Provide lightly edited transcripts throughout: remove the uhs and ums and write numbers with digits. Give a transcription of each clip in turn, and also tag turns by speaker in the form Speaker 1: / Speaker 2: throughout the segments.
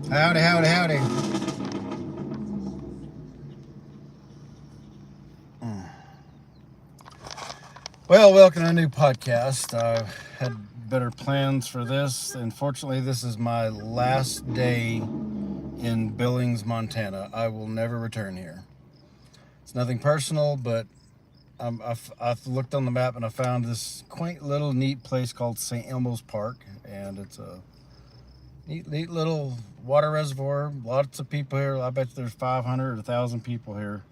Speaker 1: Howdy, howdy, howdy. Well, welcome to a new podcast. I had better plans for this. Unfortunately, this is my last day in Billings, Montana. I will never return here. It's nothing personal, but I've looked on the map and I found this quaint little neat place called St. Elmo's Park, and it's a neat little water reservoir. Lots of people here. I bet there's 500 or 1,000 people here,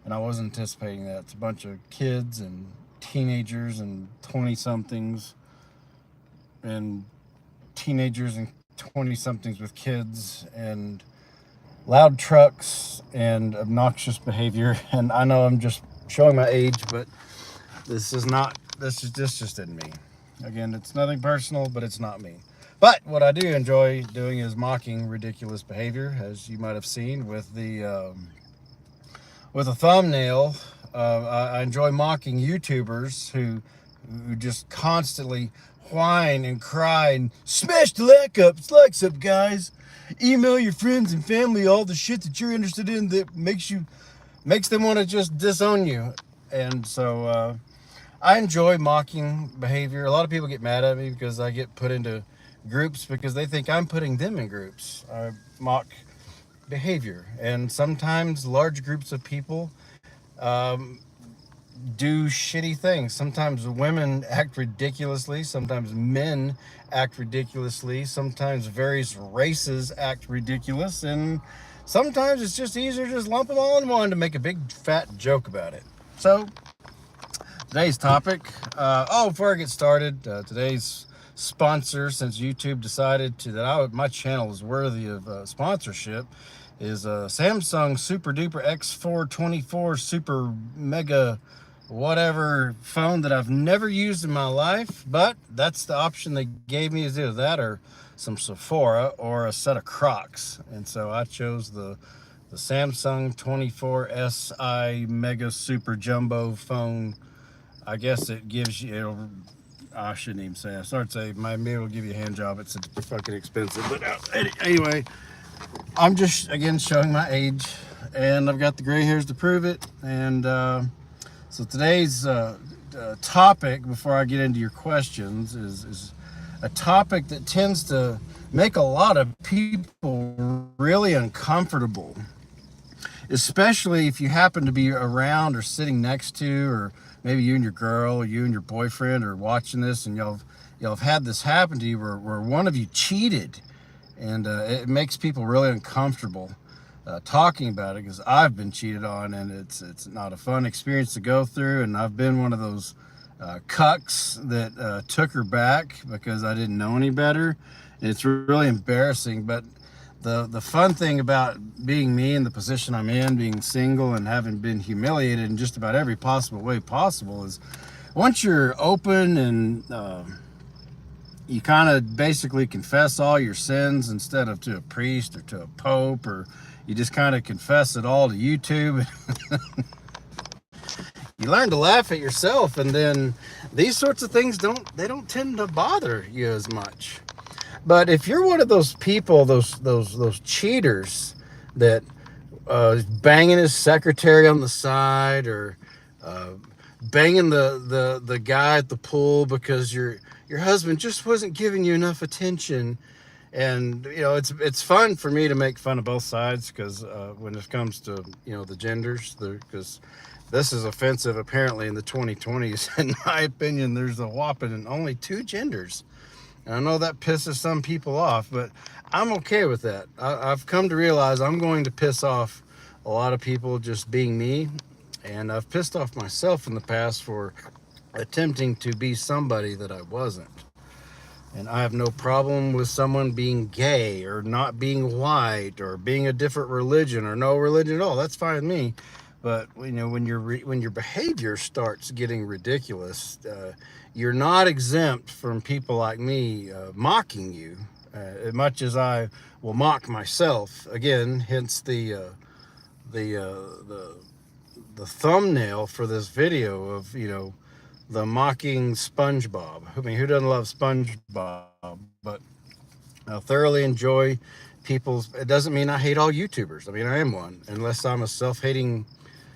Speaker 1: and I wasn't anticipating that. It's a bunch of kids and teenagers and 20-somethings and teenagers and 20-somethings with kids and loud trucks and obnoxious behavior. And I know I'm just showing my age, but this just isn't me. Again, it's nothing personal, but it's not me. But what I do enjoy doing is mocking ridiculous behavior, as you might have seen with the with a thumbnail. I enjoy mocking YouTubers who just constantly whine and cry and smash the likes up, guys. Email your friends and family all the shit that you're interested in that makes them want to just disown you. And so I enjoy mocking behavior. A lot of people get mad at me because I get put into groups because they think I'm putting them in groups. I mock behavior, and sometimes large groups of people do shitty things. Sometimes women act ridiculously, sometimes men act ridiculously, sometimes various races act ridiculous, and sometimes it's just easier to just lump them all in one to make a big fat joke about it. So today's topic, before I get started, today's sponsor, since YouTube decided that my channel is worthy of sponsorship, is a Samsung Super Duper X4 24 Super Mega whatever phone that I've never used in my life, but that's the option they gave me, is either that or some Sephora or a set of Crocs. And so I chose the Samsung 24 SI Mega Super Jumbo phone. I guess it gives you, I shouldn't even say. I started to say maybe it'll give you a hand job. It's fucking expensive. But anyway, I'm just again showing my age, and I've got the gray hairs to prove it. And so today's topic, before I get into your questions, is a topic that tends to make a lot of people really uncomfortable, especially if you happen to be around or sitting next to, or maybe you and your girl or you and your boyfriend are watching this, and y'all have had this happen to you where one of you cheated, and it makes people really uncomfortable talking about it, because I've been cheated on, and it's not a fun experience to go through, and I've been one of those cucks that took her back because I didn't know any better. It's really embarrassing, but the fun thing about being me in the position I'm in, being single and having been humiliated in just about every possible way possible, is once you're open and you kind of basically confess all your sins instead of to a priest or to a pope, or you just kind of confess it all to YouTube. You learn to laugh at yourself, and then these sorts of things don't tend to bother you as much. But if you're one of those people, those cheaters that banging his secretary on the side, or banging the guy at the pool because your husband just wasn't giving you enough attention, and it's fun for me to make fun of both sides, because when it comes to the genders, because this is offensive apparently in the 2020s. In my opinion, there's a whopping only 2 genders. And I know that pisses some people off, but I'm okay with that. I've come to realize I'm going to piss off a lot of people just being me, and I've pissed off myself in the past for attempting to be somebody that I wasn't. And I have no problem with someone being gay, or not being white, or being a different religion, or no religion at all. That's fine with me. But when your behavior starts getting ridiculous, you're not exempt from people like me mocking you, as much as I will mock myself. Again, hence the thumbnail for this video of the mocking SpongeBob. I mean, who doesn't love SpongeBob? But I thoroughly enjoy people, it doesn't mean I hate all YouTubers. I mean, I am one, unless I'm a self-hating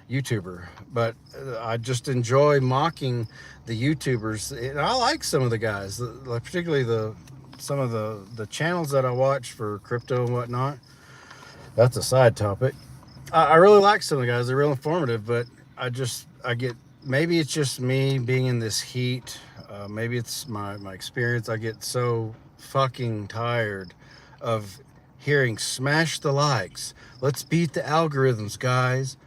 Speaker 1: YouTuber. But I just enjoy mocking the YouTubers. And I like some of the guys, like particularly some of the channels that I watch for crypto and whatnot. That's a side topic. I really like some of the guys. They're real informative, but I get, maybe it's just me being in this heat. Maybe it's my experience. I get so fucking tired of hearing smash the likes. Let's beat the algorithms, guys.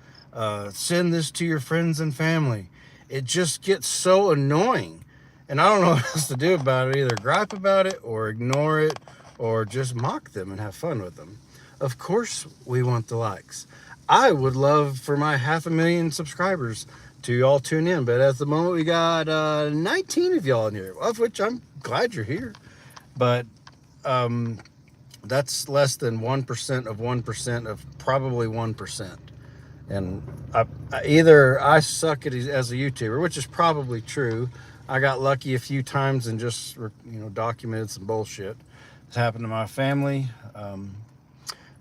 Speaker 1: Send this to your friends and family. It just gets so annoying. And I don't know what else to do about it. Either gripe about it or ignore it or just mock them and have fun with them. Of course we want the likes. I would love for my 500,000 subscribers to all tune in, but at the moment we got 19 of y'all in here, of which I'm glad you're here. But that's less than 1% of 1% of probably 1%. And either I suck at it as a YouTuber, which is probably true. I got lucky a few times and just documented some bullshit that's happened to my family.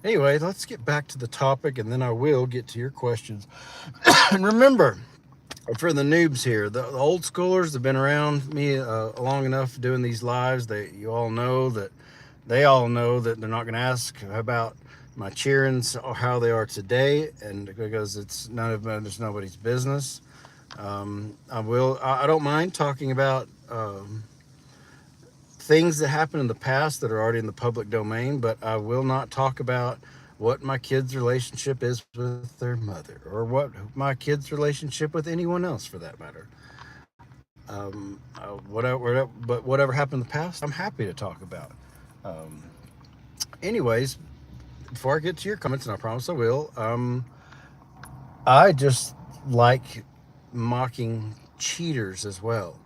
Speaker 1: Anyway, let's get back to the topic, and then I will get to your questions. And remember, for the noobs here, the old schoolers have been around me long enough doing these lives. They all know that they're not going to ask about my cheerings or how they are today, and because it's it's nobody's business. I don't mind talking about things that happened in the past that are already in the public domain, but I will not talk about what my kid's relationship is with their mother, or what my kid's relationship with anyone else for that matter. But whatever happened in the past, I'm happy to talk about. Anyways, before I get to your comments, and I promise I will, I just like mocking cheaters as well,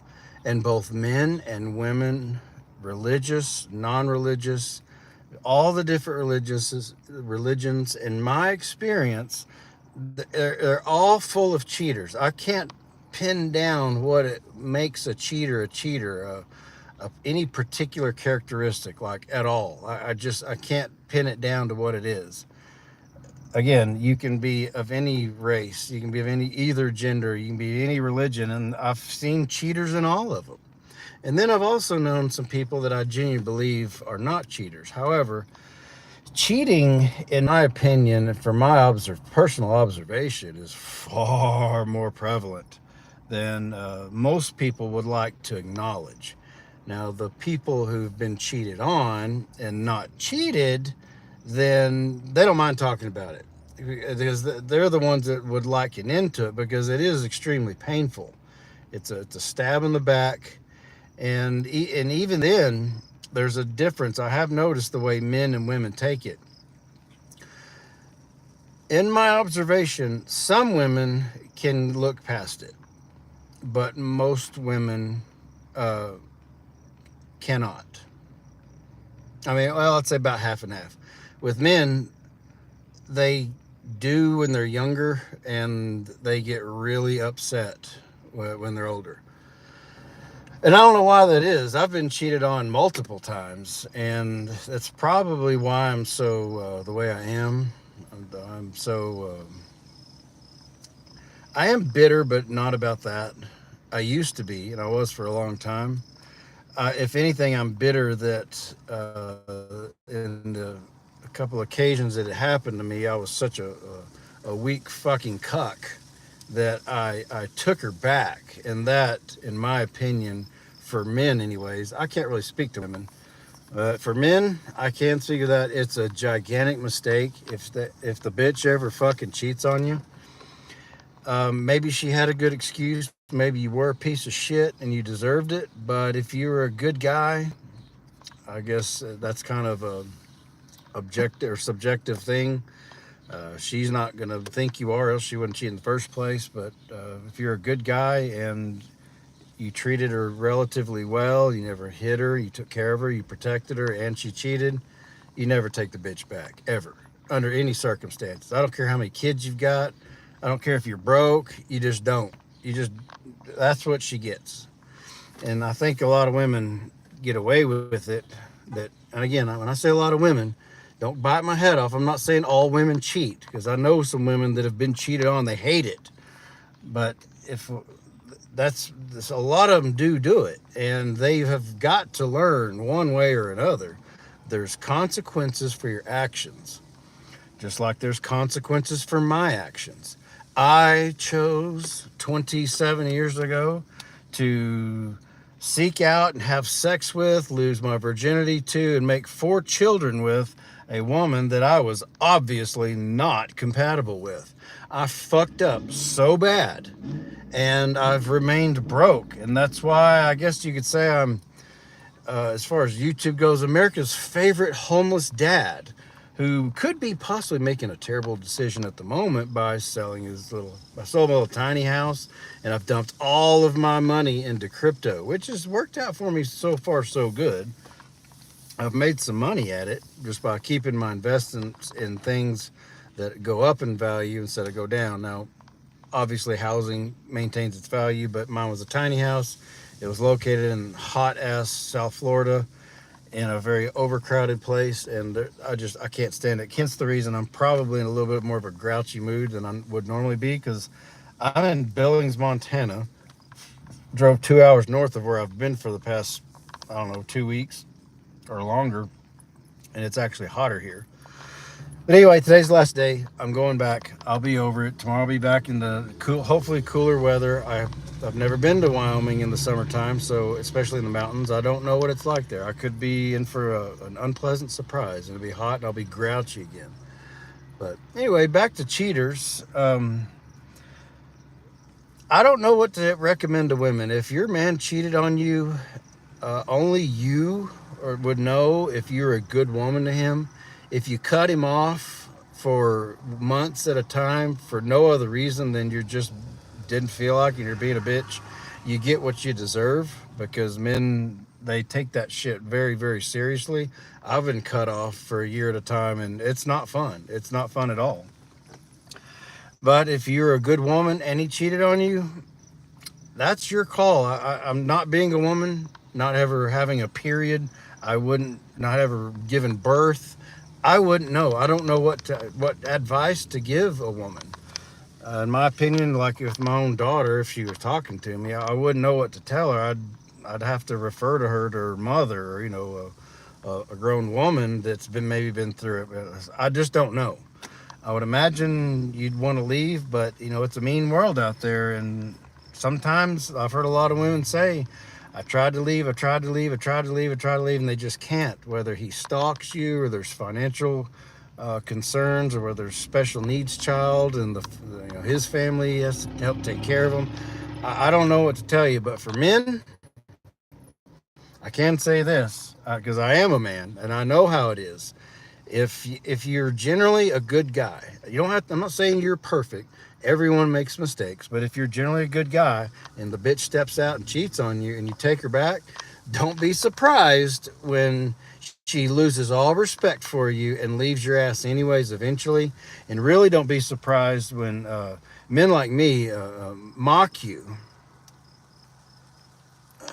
Speaker 1: and both men and women, religious, non-religious, all the different religions. In my experience, they're all full of cheaters. I can't pin down what it makes a cheater any particular characteristic, like, at all. I can't pin it down to what it is. Again, you can be of any race, you can be of either gender, you can be any religion, and I've seen cheaters in all of them. And then I've also known some people that I genuinely believe are not cheaters. However, cheating, in my opinion, and from my personal observation, is far more prevalent than most people would like to acknowledge. Now, the people who've been cheated on and not cheated, then they don't mind talking about it, because they're the ones that would liken into it, because it is extremely painful. It's a stab in the back, and even then, there's a difference. I have noticed the way men and women take it. In my observation, some women can look past it, but most women cannot. I mean, well, I'd say about half and half. With men, they do when they're younger, and they get really upset when they're older. And I don't know why that is. I've been cheated on multiple times, and that's probably why I'm so the way I am. I'm so I am bitter, but not about that. I used to be, and I was for a long time. If anything, I'm bitter that in the a couple occasions that it happened to me, I was such a weak fucking cuck that I took her back. And that, in my opinion, for men anyways, I can't really speak to women, but for men, I can speak to that. It's a gigantic mistake if the bitch ever fucking cheats on you. Maybe she had a good excuse. Maybe you were a piece of shit and you deserved it. But if you were a good guy, I guess that's kind of a objective or subjective thing. She's not going to think you are, else she wouldn't cheat in the first place. But if you're a good guy and you treated her relatively well, you never hit her, you took care of her, you protected her, and she cheated, you never take the bitch back, ever, under any circumstances. I don't care how many kids you've got. I don't care if you're broke. You just don't. That's what she gets. And I think a lot of women get away with it. And again, when I say a lot of women, Don't bite my head off. I'm not saying all women cheat, because I know some women that have been cheated on. They hate it. But if that's a lot of them do it, and they have got to learn one way or another. There's consequences for your actions, just like there's consequences for my actions. I chose 27 years ago to seek out and have sex with, lose my virginity to, and make 4 children with a woman that I was obviously not compatible with. I fucked up so bad, and I've remained broke. And that's why I guess you could say I'm, as far as YouTube goes, America's favorite homeless dad, who could be possibly making a terrible decision at the moment by selling I sold my little tiny house, and I've dumped all of my money into crypto, which has worked out for me so far so good. I've made some money at it just by keeping my investments in things that go up in value instead of go down. Now, obviously housing maintains its value, but mine was a tiny house. It was located in hot ass South Florida, in a very overcrowded place, and I can't stand it. Hence the reason I'm probably in a little bit more of a grouchy mood than I would normally be, because I'm in Billings, Montana. Drove 2 hours north of where I've been for the past, I don't know, 2 weeks or longer, and it's actually hotter here. But anyway, today's the last day. I'm going back. I'll be over it. Tomorrow I'll be back in the hopefully cooler weather. I've never been to Wyoming in the summertime, so especially in the mountains, I don't know what it's like there. I could be in for an unpleasant surprise. It'll be hot and I'll be grouchy again. But anyway, back to cheaters. I don't know what to recommend to women. If your man cheated on you, only you would know if you're a good woman to him. If you cut him off for months at a time for no other reason than you just didn't feel like and you're being a bitch, you get what you deserve, because men, they take that shit very, very seriously. I've been cut off for a year at a time, and it's not fun. It's not fun at all. But if you're a good woman and he cheated on you, that's your call. I'm not being a woman, not ever having a period. I wouldn't, not ever given birth. I wouldn't know. I don't know what advice to give a woman. In my opinion, like if my own daughter, if she was talking to me, I wouldn't know what to tell her. I'd have to refer to her mother, or a grown woman that's maybe been through it. I just don't know. I would imagine you'd want to leave, but it's a mean world out there, and sometimes I've heard a lot of women say, I tried to leave, and they just can't. Whether he stalks you, or there's financial concerns, or whether there's special needs child and his family has to help take care of him. I don't know what to tell you, but for men, I can say this, because I am a man and I know how it is. If you're generally a good guy, you don't have to, I'm not saying you're perfect. Everyone makes mistakes, but if you're generally a good guy and the bitch steps out and cheats on you and you take her back, don't be surprised when she loses all respect for you and leaves your ass anyways eventually. And really don't be surprised when men like me mock you.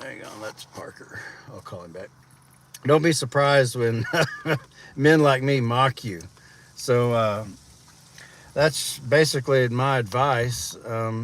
Speaker 1: Hang on, that's Parker. I'll call him back. Don't be surprised when men like me mock you. So that's basically my advice.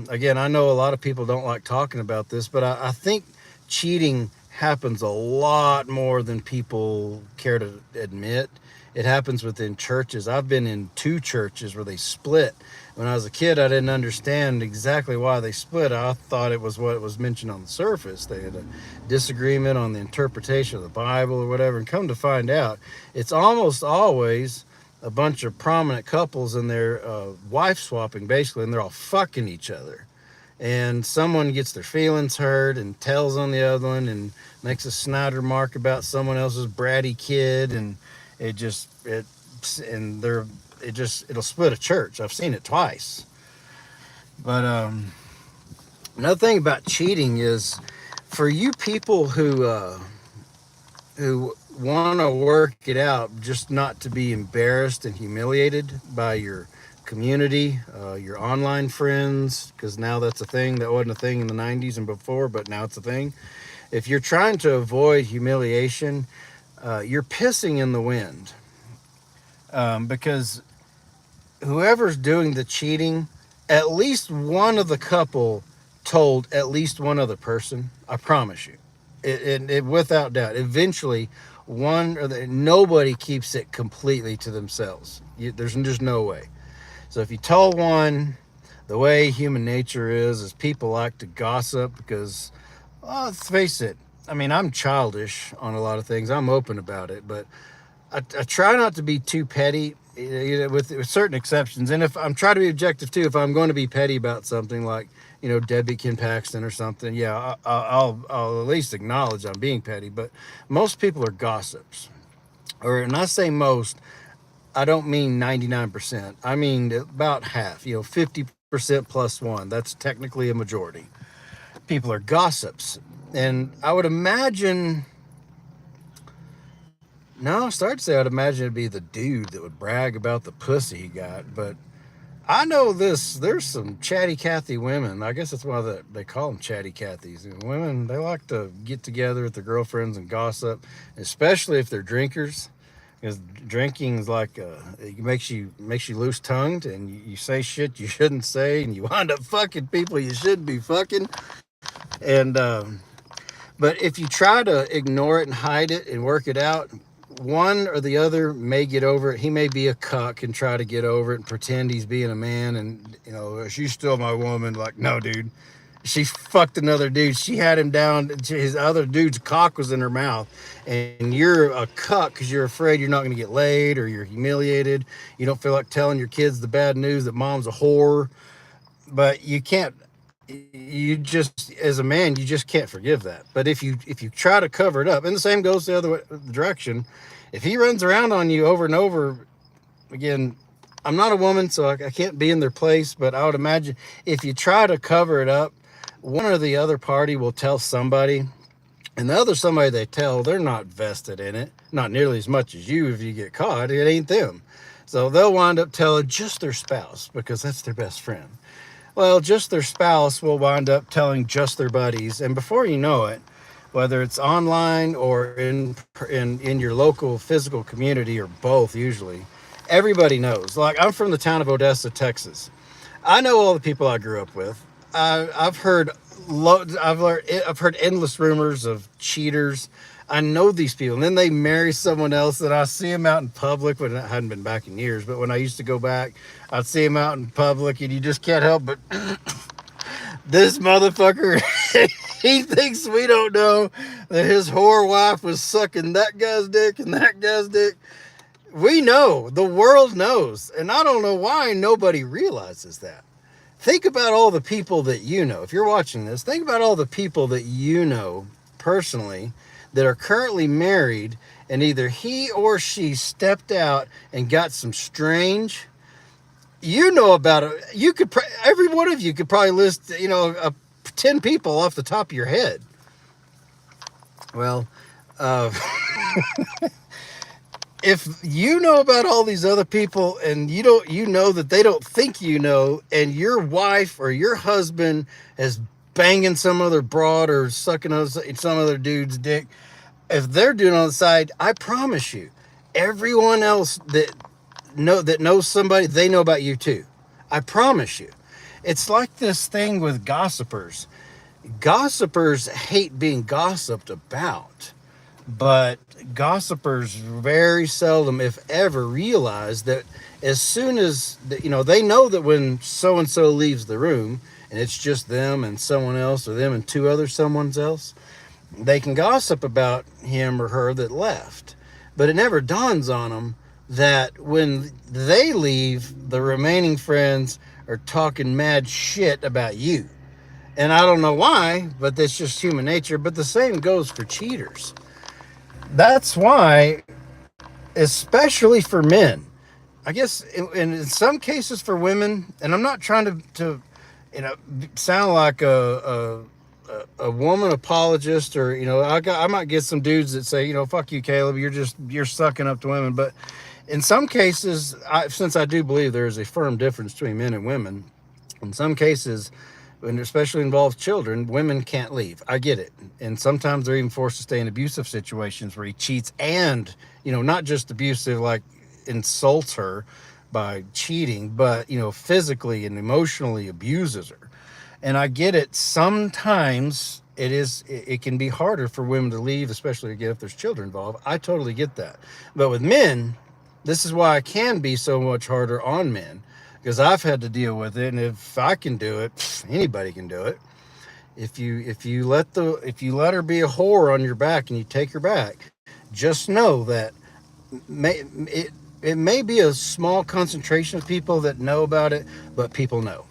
Speaker 1: Again, I know a lot of people don't like talking about this, but I think cheating happens a lot more than people care to admit. It happens within churches. I've been in 2 churches where they split. When I was a kid, I didn't understand exactly why they split. I thought it was what was mentioned on the surface. They had a disagreement on the interpretation of the Bible or whatever, and come to find out, it's almost always a bunch of prominent couples and they're wife swapping, basically, and they're all fucking each other. And someone gets their feelings hurt and tells on the other one and makes a snide remark about someone else's bratty kid, and it'll split a church. I've seen it twice. But another thing about cheating is, for you people who want to work it out, just not to be embarrassed and humiliated by your community, your online friends, because now that's a thing. That wasn't a thing in the 90s and before, but now it's a thing. If you're trying to avoid humiliation, you're pissing in the wind. because whoever's doing the cheating, at least one of the couple told at least one other person. I promise you, it without doubt. Eventually, nobody keeps it completely to themselves. There's just no way. So if you told one, the way human nature is people like to gossip because, well, let's face it. I mean, I'm childish on a lot of things. I'm open about it, but I try not to be too petty, with certain exceptions. And if I'm trying to be objective too, if I'm going to be petty about something like, Debbie Ken Paxton or something, yeah, I'll at least acknowledge I'm being petty. But most people are gossips, and I say most, I don't mean 99%. I mean about half. 50% plus one. That's technically a majority. People are gossips, and I would imagine. No, I started to say I'd imagine it'd be the dude that would brag about the pussy he got, but I know this. There's some chatty Cathy women. I guess that's why they call them chatty Cathys. Women, they like to get together with their girlfriends and gossip, especially if they're drinkers, because drinking is like it makes you loose tongued, and you say shit you shouldn't say, and you wind up fucking people you shouldn't be fucking, and but if you try to ignore it and hide it and work it out, one or the other may get over it. He may be a cuck and try to get over it and pretend he's being a man, and she's still my woman. Like, no, dude, she fucked another dude. She had him down. His other dude's cock was in her mouth, and you're a cuck because you're afraid you're not going to get laid, or you're humiliated. You don't feel like telling your kids the bad news that mom's a whore, but you can't. You just, as a man, you just can't forgive that. But if you try to cover it up, and the same goes the other direction, if he runs around on you over and over again, I'm not a woman, so I can't be in their place, but I would imagine if you try to cover it up, one or the other party will tell somebody, and the other somebody they tell, they're not vested in it, not nearly as much as you. If you get caught, it ain't them. So they'll wind up telling just their spouse because that's their best friend. Well, just their spouse will wind up telling just their buddies, and before you know it, whether it's online or in your local physical community, or both, usually, everybody knows. Like, I'm from the town of Odessa, Texas. I know all the people I grew up with. I've heard endless rumors of cheaters. I know these people, and then they marry someone else, and I see them out in public. When I hadn't been back in years, but when I used to go back, I'd see them out in public, and you just can't help but this motherfucker, he thinks we don't know that his whore wife was sucking that guy's dick and that guy's dick. We know. The world knows, and I don't know why nobody realizes that. Think about all the people that you know. If you're watching this, think about all the people that you know personally that are currently married, and either he or she stepped out and got some strange, about it. Every one of you could probably list, 10 people off the top of your head. Well, if you know about all these other people, and you know that they don't think and your wife or your husband is banging some other broad or sucking some other dude's dick, if they're doing it on the side, I promise you, everyone else that knows somebody, they know about you too. I promise you. It's like this thing with gossipers. Gossipers hate being gossiped about, but gossipers very seldom, if ever, realize that as soon as, they know that when so-and-so leaves the room and it's just them and someone else, or them and two other someone else, they can gossip about him or her that left. But it never dawns on them that when they leave, the remaining friends are talking mad shit about you. And I don't know why, but that's just human nature. But the same goes for cheaters. That's why, especially for men, I guess in some cases for women, and I'm not trying to sound like a woman apologist, or I might get some dudes that say, fuck you, Caleb, you're sucking up to women. But in some cases, since I do believe there is a firm difference between men and women, in some cases, and especially involves children, women can't leave. I get it. And sometimes they're even forced to stay in abusive situations where he cheats, and not just abusive, like insults her by cheating, but physically and emotionally abuses her. And I get it. Sometimes it can be harder for women to leave, especially again if there's children involved. I totally get that. But with men, this is why it can be so much harder on men, because I've had to deal with it. And if I can do it, anybody can do it. If you let her be a whore on your back and you take her back, just know that it may be a small concentration of people that know about it, but people know.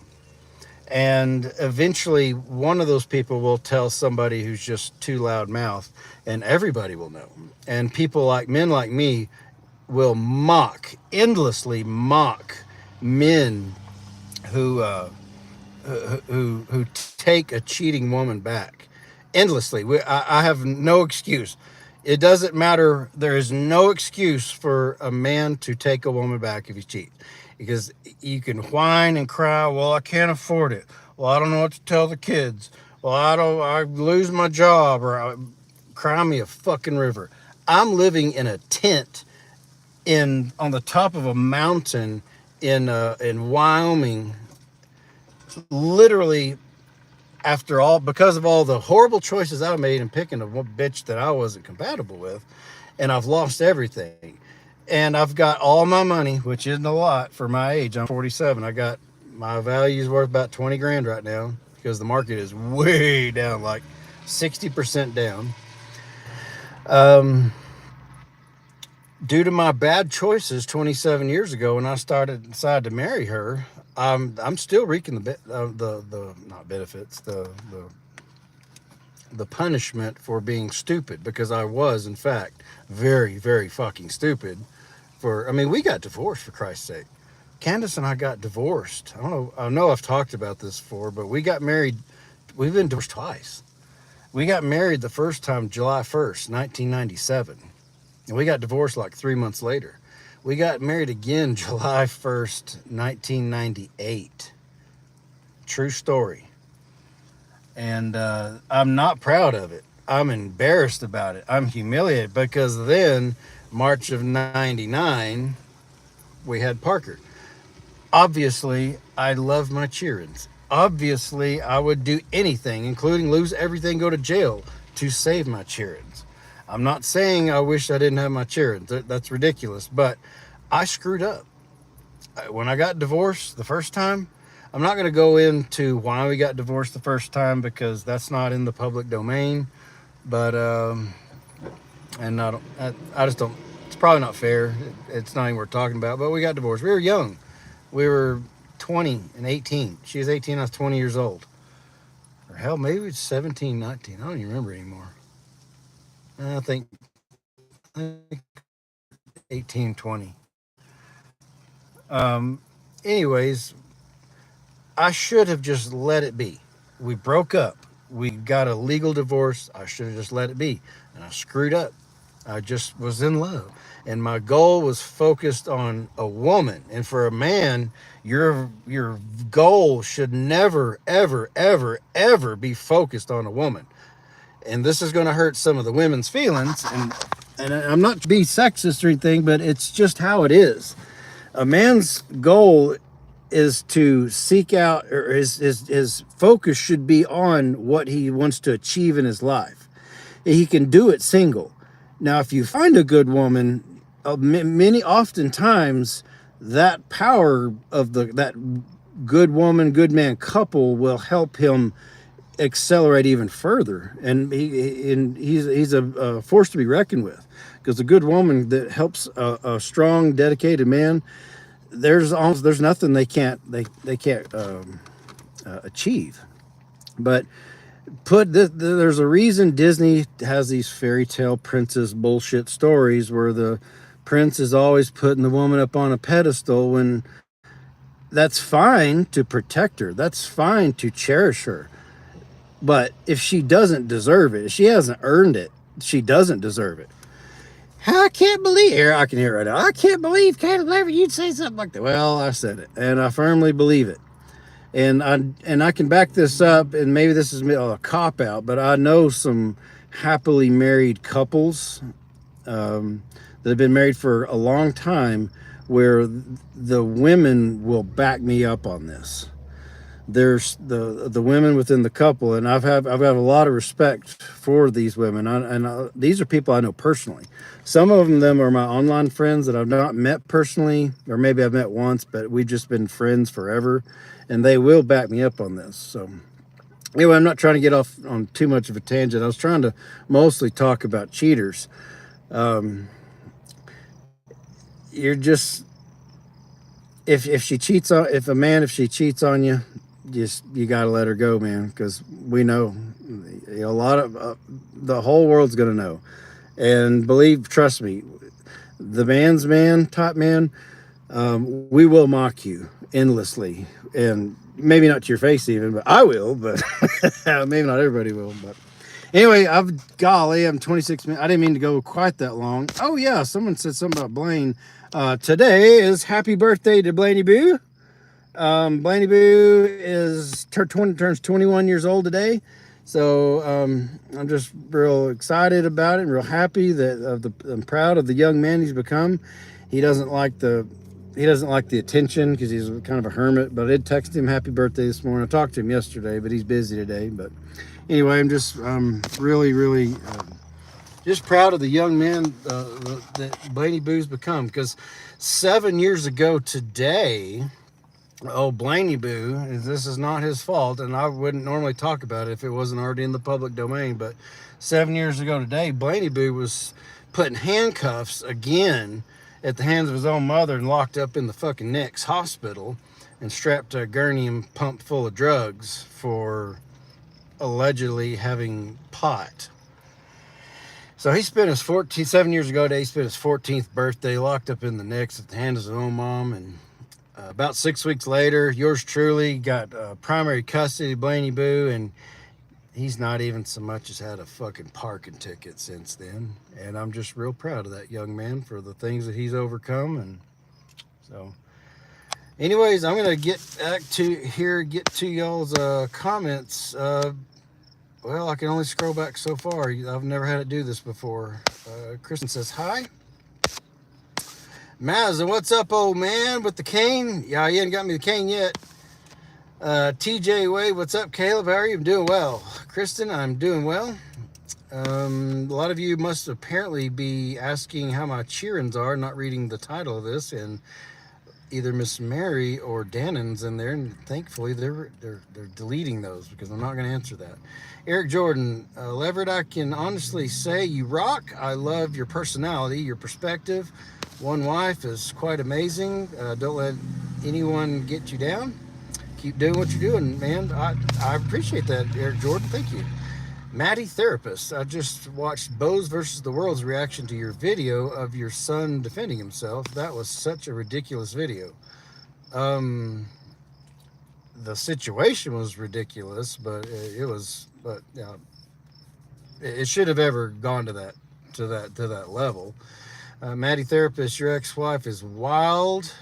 Speaker 1: And eventually one of those people will tell somebody who's just too loud mouthed, and everybody will know. And people like men like me will endlessly mock men who take a cheating woman back endlessly. I have no excuse. It doesn't matter. There is no excuse for a man to take a woman back if he cheats, because you can whine and cry. Well, I can't afford it. Well, I don't know what to tell the kids. Well, I lose my job, or cry me a fucking river. I'm living in a tent on the top of a mountain in Wyoming, literally, because of all the horrible choices I made in picking a bitch that I wasn't compatible with, and I've lost everything. And I've got all my money, which isn't a lot for my age. I'm 47. I got my value's worth about 20 grand right now, because the market is way down, like 60% down. Due to my bad choices 27 years ago when I decided to marry her, I'm still reaping the not benefits, the punishment for being stupid, because I was in fact very, very fucking stupid. We got divorced, for Christ's sake. Candace and I got divorced. I know I've talked about this before, but we got married. We've been divorced twice. We got married the first time July 1st, 1997. And we got divorced like 3 months later. We got married again July 1st, 1998. True story. And I'm not proud of it. I'm embarrassed about it. I'm humiliated, because then, March of 99, we had Parker. Obviously, I love my cheerings. Obviously, I would do anything, including lose everything, go to jail, to save my cheerings. I'm not saying I wish I didn't have my cheerings. That's ridiculous. But I screwed up. When I got divorced the first time, I'm not going to go into why we got divorced the first time, because that's not in the public domain. But, and I just don't, it's probably not fair. It's not even worth talking about. But we got divorced. We were young. We were 20 and 18. She was 18. I was 20 years old. Or hell, maybe it's 17, 19. I don't even remember anymore. I think 18, 20. Anyways, I should have just let it be. We broke up. We got a legal divorce. I should have just let it be. And I screwed up. I just was in love. And my goal was focused on a woman. And for a man, your goal should never, ever, ever, ever be focused on a woman. And this is going to hurt some of the women's feelings. And I'm not to be sexist or anything, but it's just how it is. A man's goal is to seek out, or his focus should be on what he wants to achieve in his life. He can do it single. Now, if you find a good woman, oftentimes that power of that good woman, good man couple will help him accelerate even further. And he's a force to be reckoned with, because a good woman that helps a strong, dedicated man, there's nothing they can't achieve. But there's a reason Disney has these fairy tale princess bullshit stories where the prince is always putting the woman up on a pedestal, when that's fine to protect her, that's fine to cherish her. But if she doesn't deserve it, if she hasn't earned it, she doesn't deserve it. I can't believe, here I can hear it right now, I can't believe, you'd say something like that. Well, I said it, and I firmly believe it. And I can back this up, and maybe this is a cop-out, but I know some happily married couples that have been married for a long time, where the women will back me up on this. There's the women within the couple, and I've got a lot of respect for these women, these are people I know personally. Some of them are my online friends that I've not met personally, or maybe I've met once, but we've just been friends forever, and they will back me up on this. So anyway, I'm not trying to get off on too much of a tangent. I was trying to mostly talk about cheaters. You're just, if she cheats on, if she cheats on you, just, you got to let her go, man, because we know, a lot of the whole world's gonna know. And trust me, the man's man, top man, we will mock you endlessly, and maybe not to your face even, but I will. But maybe not everybody will. But anyway, golly, I'm 26 minutes. I didn't mean to go quite that long. Oh yeah, someone said something about Blaine. Today is happy birthday to Blaney Boo. Blaney Boo turns 21 years old today. So I'm just real excited about it and real happy I'm proud of the young man he's become. He doesn't like the attention because he's kind of a hermit, but I did text him happy birthday this morning. I talked to him yesterday, but he's busy today. But anyway, I'm just really just proud of the young man that Blaney Boo's become, because 7 years ago today, Blaney Boo, this is not his fault, and I wouldn't normally talk about it if it wasn't already in the public domain, but 7 years ago today, Blaney Boo was put in handcuffs again at the hands of his own mother and locked up in the fucking next hospital and strapped to a gurney and pumped full of drugs for allegedly having pot. So he spent his 7 years ago today, he spent his 14th birthday locked up in the next at the hands of his own mom. And about 6 weeks later, yours truly got primary custody of Blaney Boo, and he's not even so much as had a fucking parking ticket since then. And I'm just real proud of that young man for the things that he's overcome. And so anyways, I'm gonna get to y'all's comments. Well, I can only scroll back so far. I've never had it do this before. Kristen says hi. Maz, what's up, old man, with the cane? Yeah, you ain't got me the cane yet. TJ Wade, what's up, Caleb? How are you? I'm doing well. Kristen, I'm doing well. A lot of you must apparently be asking how my cheerings are, not reading the title of this, and either Miss Mary or Dannon's in there, and thankfully they're deleting those because I'm not going to answer that. Eric Jordan, Leverett, I can honestly say you rock. I love your personality, your perspective. One wife is quite amazing. Don't let anyone get you down. Keep doing what you're doing, man. I appreciate that, Eric Jordan. Thank you. Maddie Therapist, I just watched Bose versus the World's reaction to your video of your son defending himself. That was such a ridiculous video. The situation was ridiculous, but it should have ever gone to that level. Maddie Therapist, your ex-wife is wild.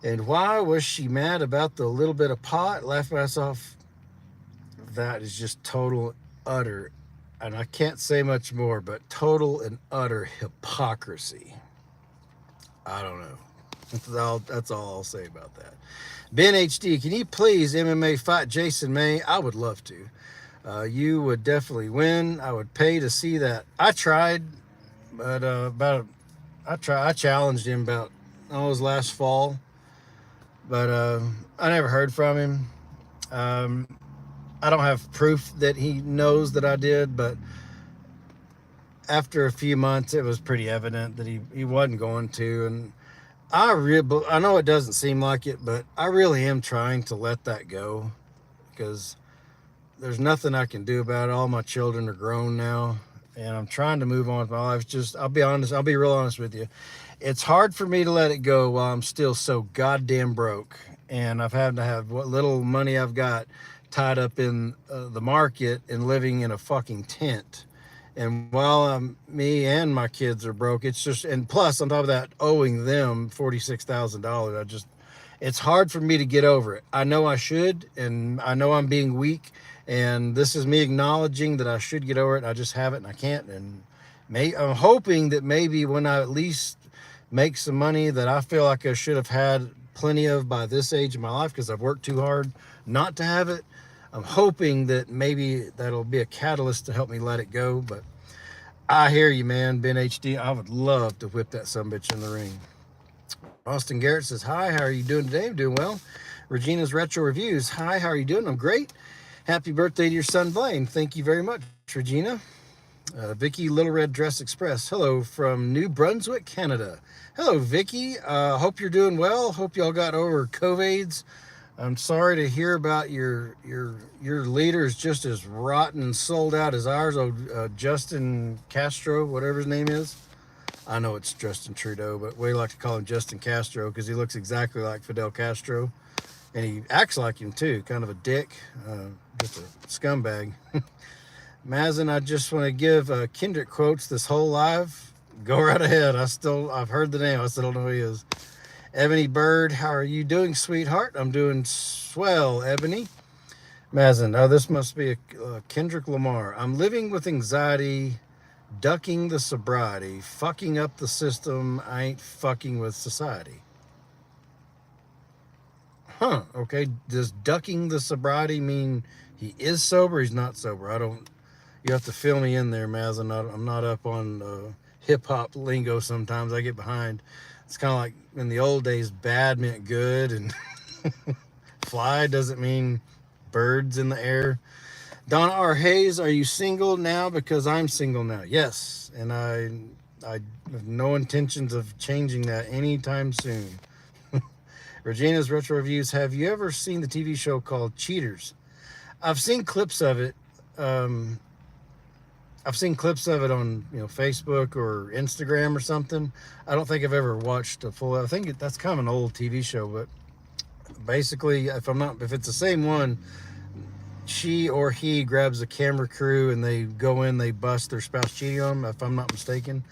Speaker 1: And why was she mad about the little bit of pot? Laugh myself. That is just total, utter, and I can't say much more, but total and utter hypocrisy. I don't know. That's all I'll say about that. Ben HD, can you please MMA fight Jason May? I would love to. You would definitely win. I would pay to see that. I tried, but I challenged him about his last fall, but I never heard from him. I don't have proof that he knows that I did, but after a few months, it was pretty evident that he wasn't going to. And I know it doesn't seem like it, but I really am trying to let that go, because there's nothing I can do about it. All my children are grown now, and I'm trying to move on with my life. I'll be real honest with you. It's hard for me to let it go while I'm still so goddamn broke, and I've had to have what little money I've got tied up in the market and living in a fucking tent. And while me and my kids are broke, it's just, and plus on top of that, owing them $46,000, it's hard for me to get over it. I know I should, and I know I'm being weak, and this is me acknowledging that I should get over it. I just haven't, and I can't. And I'm hoping that maybe when I at least make some money that I feel like I should have had plenty of by this age of my life because I've worked too hard not to have it. I'm hoping that maybe that'll be a catalyst to help me let it go. But I hear you, man. Ben HD, I would love to whip that sumbitch in the ring. Austin Garrett says, hi, how are you doing today? I'm doing well. Regina's Retro Reviews, hi, how are you doing? I'm great. Happy birthday to your son, Blaine. Thank you very much, Regina. Vicky Little Red Dress Express, hello from New Brunswick, Canada. Hello, Vicky. Hope you're doing well. Hope y'all got over COVIDs. I'm sorry to hear about your leader is just as rotten and sold out as ours. Justin Castro, whatever his name is. I know it's Justin Trudeau, but we like to call him Justin Castro because he looks exactly like Fidel Castro. And he acts like him too, kind of a dick, just a scumbag. Mazen, I just want to give Kendrick quotes this whole live. Go right ahead. I've heard the name. I still don't know who he is. Ebony Bird, how are you doing, sweetheart? I'm doing swell, Ebony. Mazen, oh, this must be a Kendrick Lamar. I'm living with anxiety, ducking the sobriety, fucking up the system. I ain't fucking with society. Huh, okay. Does ducking the sobriety mean he is sober? He's not sober. You have to fill me in there, Maz. I'm not up on hip-hop lingo sometimes. I get behind. It's kind of like in the old days, bad meant good, and fly doesn't mean birds in the air. Donna R. Hayes, are you single now? Because I'm single now. Yes, and I have no intentions of changing that anytime soon. Regina's Retro Reviews, have you ever seen the TV show called Cheaters? I've seen clips of it. I've seen clips of it on Facebook or Instagram or something. I don't think I've ever watched a full. I think that's kind of an old TV show, but basically, if it's the same one, she or he grabs a camera crew and they go in, they bust their spouse cheating on them, if I'm not mistaken.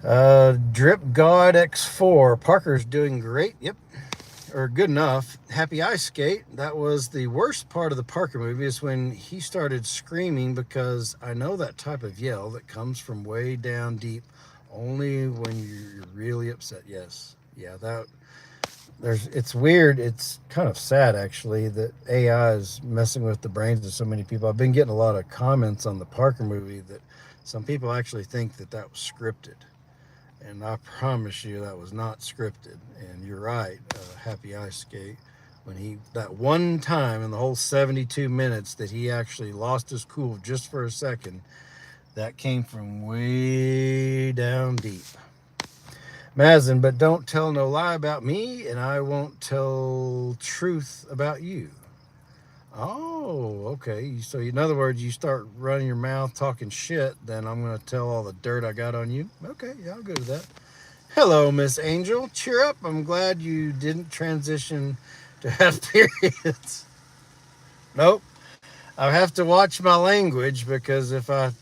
Speaker 1: Drip God X4, Parker's doing great. Yep. Or good enough. Happy Ice Skate. That was the worst part of the Parker movie, is when he started screaming, because I know that type of yell that comes from way down deep only when you're really upset. Yes. Yeah, it's weird. It's kind of sad, actually, that AI is messing with the brains of so many people. I've been getting a lot of comments on the Parker movie that some people actually think that was scripted. And I promise you that was not scripted. And you're right, Happy Ice Skate. When that one time in the whole 72 minutes that he actually lost his cool just for a second, that came from way down deep. Mazen, but don't tell no lie about me, and I won't tell truth about you. Oh, okay. So in other words, you start running your mouth talking shit, then I'm going to tell all the dirt I got on you. Okay, yeah, I'll go with that. Hello, Miss Angel. Cheer up. I'm glad you didn't transition to have periods. Nope. I have to watch my language, because if I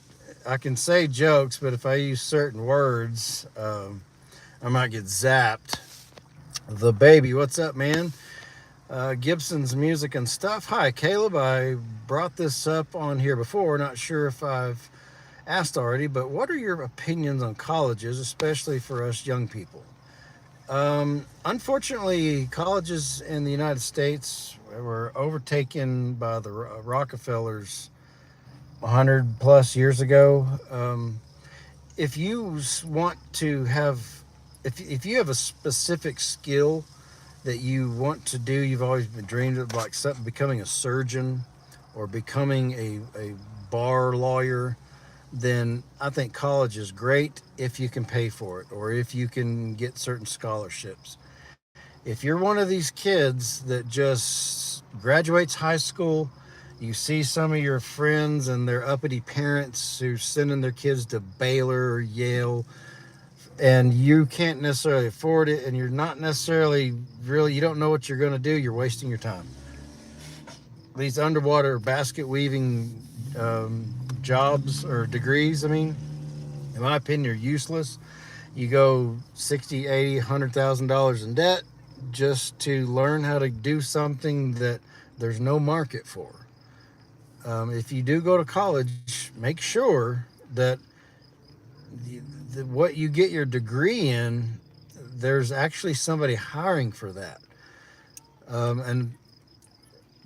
Speaker 1: can say jokes, but if I use certain words, I might get zapped. The baby, what's up, man? Gibson's Music and Stuff. Hi, Caleb. I brought this up on here before. Not sure if I've asked already, but what are your opinions on colleges, especially for us young people? Unfortunately, colleges in the United States were overtaken by the Rockefellers 100 plus years ago. If you want to have, if you have a specific skill that you want to do, you've always been dreamed of, like becoming a surgeon or becoming a bar lawyer, then I think college is great if you can pay for it, or if you can get certain scholarships. If you're one of these kids that just graduates high school, you see some of your friends and their uppity parents who are sending their kids to Baylor or Yale, and you can't necessarily afford it, and you're not necessarily you don't know what you're going to do, you're wasting your time. These underwater basket weaving jobs or degrees, in my opinion, are useless. You go $60, $80, $100,000 in debt just to learn how to do something that there's no market for. If you do go to college, make sure that what you get your degree in, there's actually somebody hiring for that. And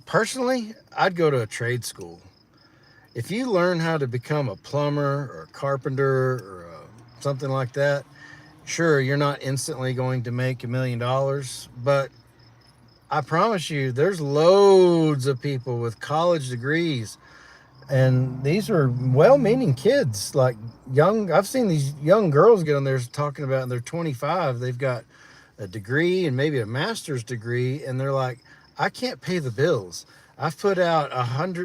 Speaker 1: personally, I'd go to a trade school. If you learn how to become a plumber or a carpenter or something like that, sure, you're not instantly going to make $1 million, but I promise you, there's loads of people with college degrees, and these are well-meaning kids, like young. I've seen these young girls get on there talking about, and they're 25. They've got a degree and maybe a master's degree, and they're like, I can't pay the bills. I've put out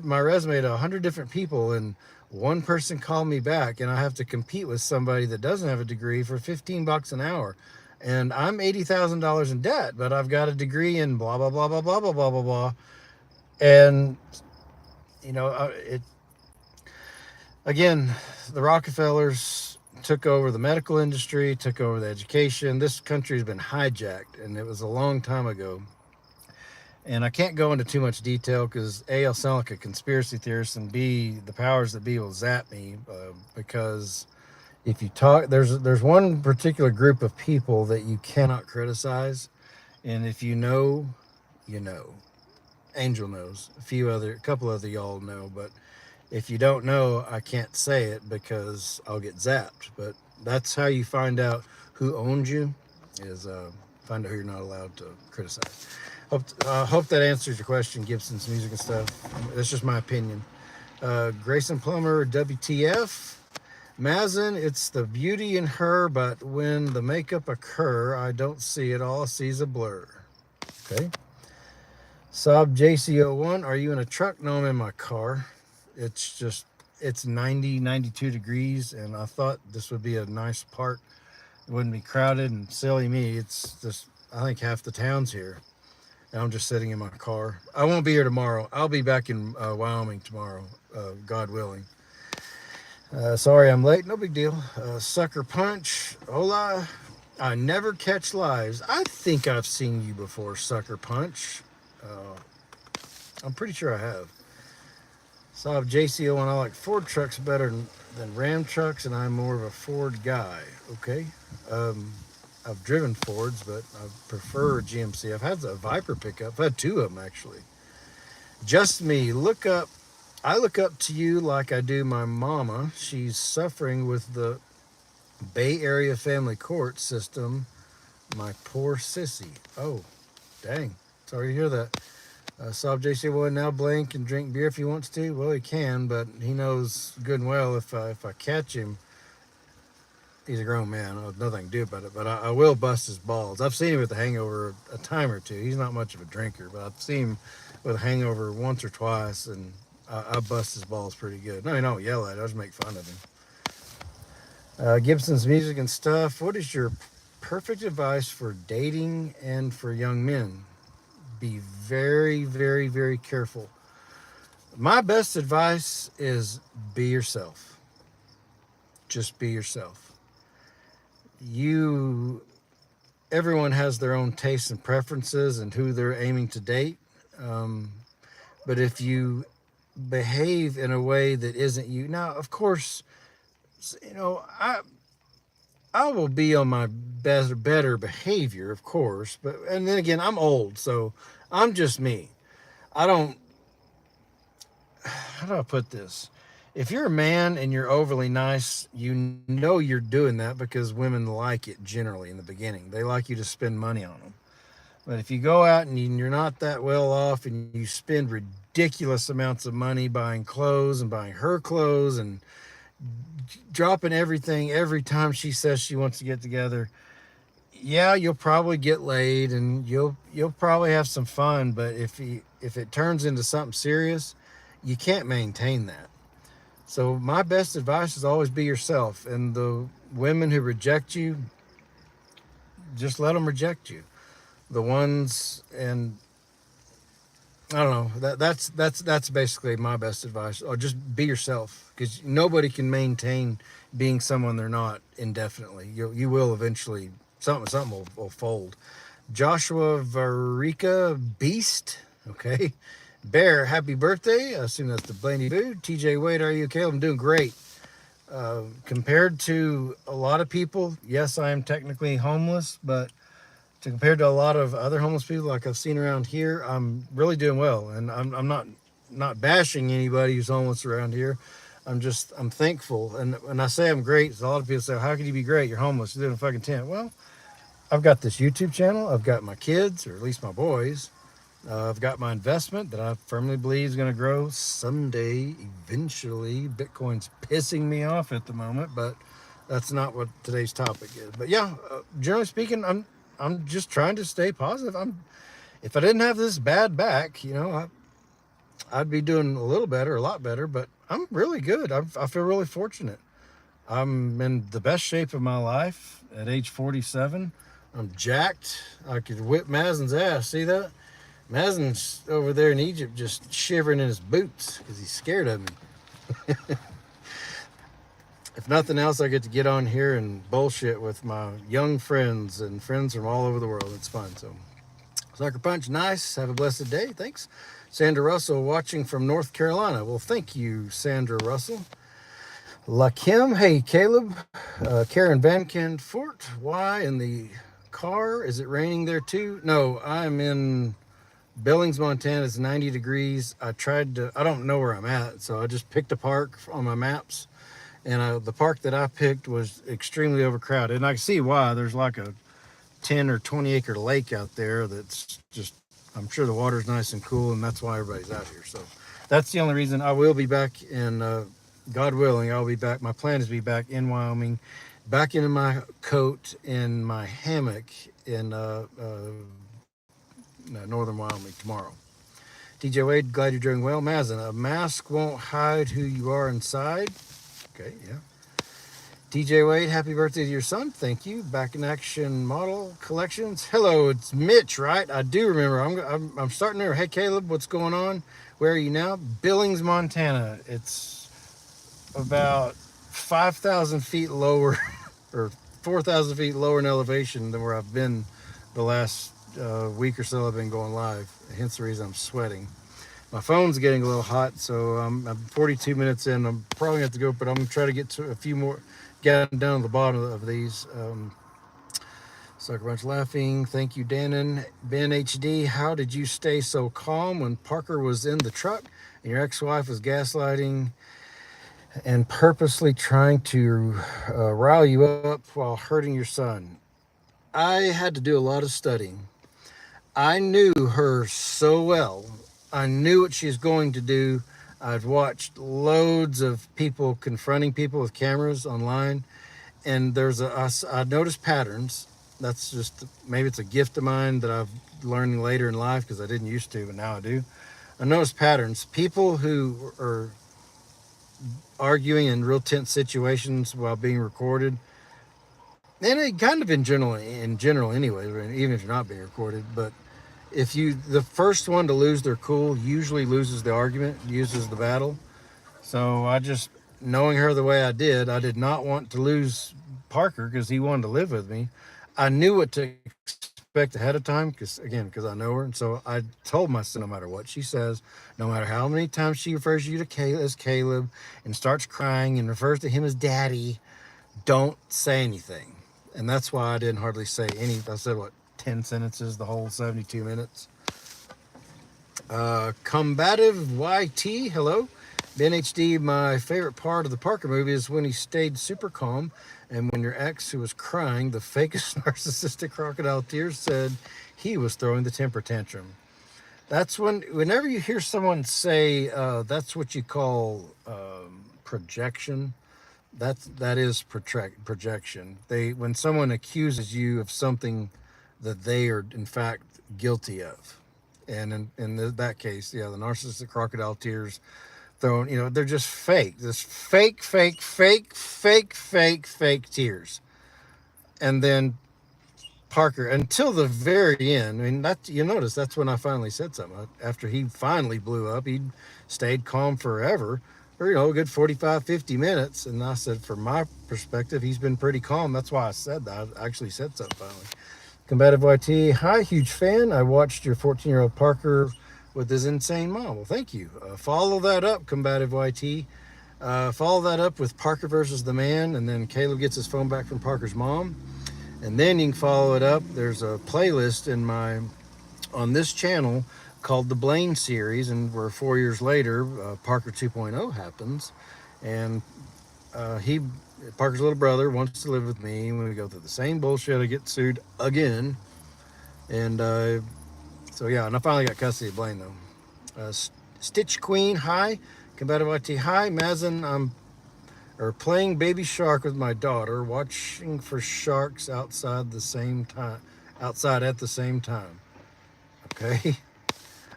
Speaker 1: my resume to 100 different people, and one person called me back, and I have to compete with somebody that doesn't have a degree for $15 an hour. And I'm $80,000 in debt, but I've got a degree in blah, blah, blah, blah, blah, blah, blah, blah, blah. And, it, again, the Rockefellers took over the medical industry, took over the education. This country has been hijacked, and it was a long time ago. And I can't go into too much detail because A, I'll sound like a conspiracy theorist, and B, the powers that be will zap me because if you talk, there's one particular group of people that you cannot criticize, and if you know, you know. Angel knows. A couple other y'all know, but if you don't know, I can't say it because I'll get zapped. But that's how you find out who owns you, is find out who you're not allowed to criticize. Hope that answers your question, Gibson's music and stuff. That's just my opinion. Grayson Plummer, WTF. Mazin, it's the beauty in her, but when the makeup occur, I don't see it all. I sees a blur. Okay. Sob JC01, are you in a truck? No, I'm in my car. It's 90, 92 degrees, and I thought this would be a nice park. It wouldn't be crowded, and silly me, it's just, I think half the town's here. And I'm just sitting in my car. I won't be here tomorrow. I'll be back in Wyoming tomorrow, God willing. Sorry I'm late. No big deal. Sucker Punch. Hola. I never catch lives. I think I've seen you before, Sucker Punch. I'm pretty sure I have. Saw JCO, and I like Ford trucks better than Ram trucks, and I'm more of a Ford guy. Okay. I've driven Fords, but I prefer GMC. I've had a Viper pickup. I've had two of them, actually. Just me. I look up to you like I do my mama. She's suffering with the Bay Area family court system. My poor sissy. Oh, dang. Sorry to hear that. Sob JC, well, now Blaine can drink beer if he wants to. Well, he can, but he knows good and well if I catch him, he's a grown man. I have nothing to do about it, but I will bust his balls. I've seen him with a hangover a time or two. He's not much of a drinker, but I've seen him with a hangover once or twice, and I bust his balls pretty good. No, I don't yell at it. I just make fun of him. Gibson's music and stuff. What is your perfect advice for dating and for young men? Be very, very, very careful. My best advice is be yourself. Just be yourself. Everyone has their own tastes and preferences and who they're aiming to date. But if you behave in a way that isn't you, now, of course, I will be on my better behavior, of course, and then again, I'm old, so I'm just me. How do I put this? If you're a man and you're overly nice, you know you're doing that because women like it generally in the beginning. They like you to spend money on them. But if you go out and you're not that well off and you spend ridiculous amounts of money buying clothes and buying her clothes and dropping everything every time she says she wants to get together, yeah, you'll probably get laid and you'll probably have some fun. But if it turns into something serious, you can't maintain that. So my best advice is always be yourself. And the women who reject you, just let them reject you. The ones, and I don't know, that's basically my best advice. Or just be yourself, because nobody can maintain being someone they're not indefinitely. You will eventually, something will fold. Joshua Varika Beast, okay. Bear, happy birthday. I assume that's the Blaney Boo. TJ Wade, are you okay? I'm doing great. Compared to a lot of people, yes, I am technically homeless, but compared to a lot of other homeless people like I've seen around here, I'm really doing well. And I'm not bashing anybody who's homeless around here. I'm thankful. And when I say I'm great, a lot of people say, how can you be great? You're homeless. You live in a fucking tent. Well, I've got this YouTube channel. I've got my kids, or at least my boys. I've got my investment that I firmly believe is going to grow someday, eventually. Bitcoin's pissing me off at the moment, but that's not what today's topic is. But yeah, generally speaking, I'm just trying to stay positive. If I didn't have this bad back, I'd be doing a little better, a lot better. But I'm really good. I feel really fortunate. I'm in the best shape of my life at age 47. I'm jacked. I could whip Mazen's ass. See that? Mazen's over there in Egypt just shivering in his boots because he's scared of me. If nothing else, I get to get on here and bullshit with my young friends and friends from all over the world. It's fun. So, Sucker Punch, nice. Have a blessed day. Thanks. Sandra Russell watching from North Carolina. Well, thank you, Sandra Russell. La Kim, hey, Caleb. Karen Van Kent Fort, why in the car? Is it raining there too? No, I'm in Billings, Montana. It's 90 degrees. I don't know where I'm at, so I just picked a park on my maps. And the park that I picked was extremely overcrowded. And I can see why. There's like a 10 or 20 acre lake out there that's just, I'm sure the water's nice and cool, and that's why everybody's out here. So that's the only reason. I will be back in, God willing, I'll be back. My plan is to be back in Wyoming, back into my coat and my hammock in northern Wyoming tomorrow. DJ Wade, glad you're doing well. Mazen, a mask won't hide who you are inside. Okay, yeah. DJ Wade, happy birthday to your son. Thank you. Back in Action Model Collections. Hello, it's Mitch, right? I do remember. I'm starting there. Hey, Caleb, what's going on? Where are you now? Billings, Montana. It's about 5,000 feet lower or 4,000 feet lower in elevation than where I've been the last week or so I've been going live. Hence the reason I'm sweating. My phone's getting a little hot, so I'm 42 minutes in. I'm probably going to have to go, but I'm going to try to get to a few more, get down to the bottom of these. Sucker Bunch laughing. Thank you, Dannon. Ben HD, how did you stay so calm when Parker was in the truck and your ex-wife was gaslighting and purposely trying to rile you up while hurting your son? I had to do a lot of studying. I knew her so well. I knew what she's going to do. I've watched loads of people confronting people with cameras online, and I noticed patterns. That's just, maybe it's a gift of mine that I've learned later in life because I didn't used to, but now I do. I noticed patterns. People who are arguing in real tense situations while being recorded, and it kind of in general anyway, even if you're not being recorded, but the first one to lose their cool usually loses the argument, uses the battle. So knowing her the way I did not want to lose Parker because he wanted to live with me. I knew what to expect ahead of time because I know her. And so I told my son, no matter what she says, no matter how many times she refers to you as Caleb and starts crying and refers to him as daddy, don't say anything. And that's why I didn't hardly say any. I said, 10 sentences the whole 72 minutes. Combative YT, hello. Ben HD, my favorite part of the Parker movie is when he stayed super calm and when your ex, who was crying the fakest narcissistic crocodile tears, said he was throwing the temper tantrum. That's whenever you hear someone say that's what you call projection, that is projection. When someone accuses you of something that they are in fact guilty of, and in that case, the narcissistic crocodile tears thrown, they're just fake, fake tears. And then Parker, until the very end, I mean, you notice that's when I finally said something. After he finally blew up, he stayed calm forever for a good 45 50 minutes, and I said, from my perspective, he's been pretty calm. That's why I said that. I actually said something finally. Combative YT, hi, huge fan. I watched your 14-year-old Parker with his insane mom. Well, thank you. Follow that up, Combative YT. Follow that up with Parker versus the Man, and then Caleb gets his phone back from Parker's mom. And then you can follow it up. There's a playlist on this channel called the Blaine series, and where 4 years later, Parker 2.0 happens, and he Parker's little brother wants to live with me. When we go through the same bullshit, I get sued again, and so yeah, and I finally got custody of Blaine though. Stitch Queen, hi. Combative IT, hi. Mazin, I'm playing Baby Shark with my daughter, watching for sharks outside the same time. Outside at the same time. Okay.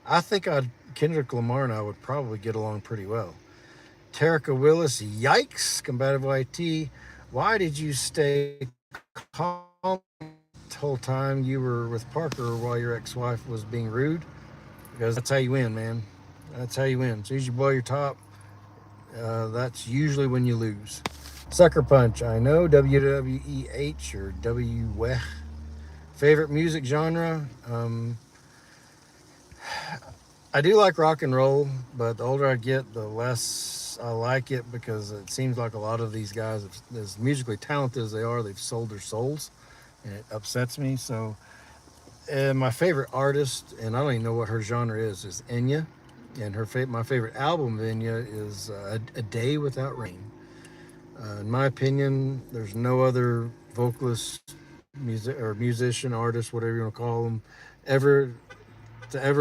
Speaker 1: I think Kendrick Lamar and I would probably get along pretty well. Terica Willis, yikes. Combative IT, why did you stay calm the whole time you were with Parker while your ex-wife was being rude? Because that's how you win, man. That's how you win. As soon as you blow your top, that's usually when you lose. Sucker Punch, I know. WWEH or WWEH. Favorite music genre? I do like rock and roll, but the older I get, the less I like it, because it seems like a lot of these guys, as musically talented as they are, they've sold their souls, and it upsets me. So, my favorite artist, and I don't even know what her genre is Enya, and my favorite album of Enya is A Day Without Rain. In my opinion, there's no other vocalist, musician, artist, whatever you want to call them, ever